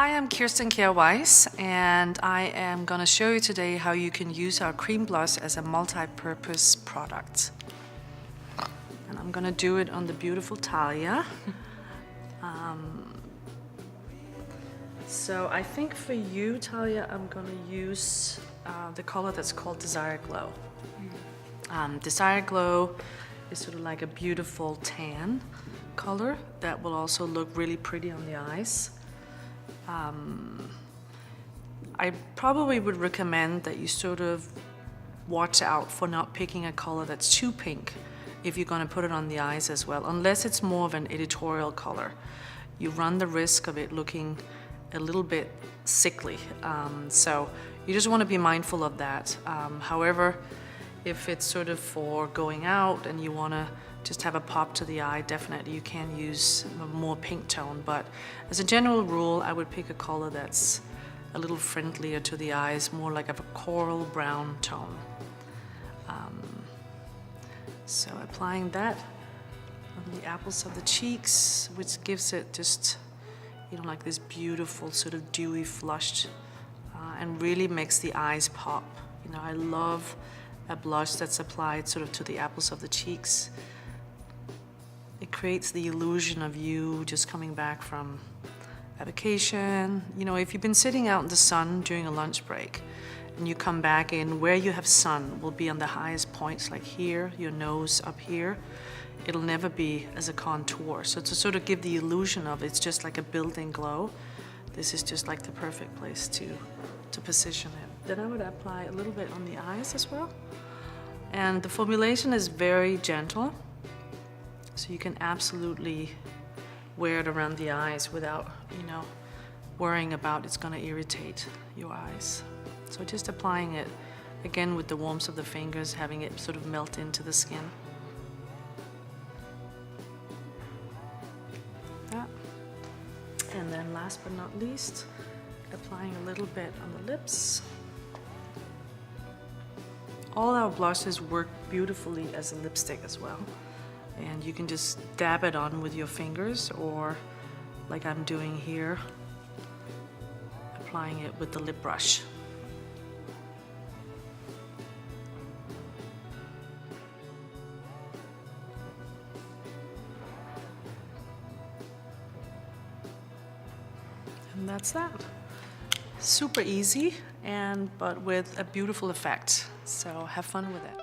Hi, I'm Kirsten Kjaer Weis, and I am going to show you today how you can use our cream blush as a multi-purpose product. And I'm going to do it on the beautiful Talia. So I think for you, Talia, I'm going to use the color that's called Desire Glow. Desire Glow is sort of like a beautiful tan color that will also look really pretty on the eyes. I probably would recommend that you sort of watch out for not picking a color that's too pink if you're going to put it on the eyes as well, unless it's more of an editorial color. You run the risk of it looking a little bit sickly, so you just want to be mindful of that. However, if it's sort of for going out and you want to just have a pop to the eye, definitely you can use a more pink tone, but as a general rule I would pick a color that's a little friendlier to the eyes, more like of a coral brown tone. So applying that on the apples of the cheeks, which gives it just, like this beautiful sort of dewy flushed, and really makes the eyes pop. I love a blush that's applied sort of to the apples of the cheeks. It creates the illusion of you just coming back from a vacation. If you've been sitting out in the sun during a lunch break and you come back in, where you have sun will be on the highest points, like here, your nose up here. It'll never be as a contour. So to sort of give the illusion of it's just like a building glow, this is just like the perfect place to position it. Then I would apply a little bit on the eyes as well. And the formulation is very gentle, so you can absolutely wear it around the eyes without, worrying about it's going to irritate your eyes. So just applying it, again with the warmth of the fingers, having it sort of melt into the skin. And then last but not least, applying a little bit on the lips. All our blushes work beautifully as a lipstick as well. And you can just dab it on with your fingers, or like I'm doing here, applying it with the lip brush. And that's that. Super easy, but with a beautiful effect. So have fun with it.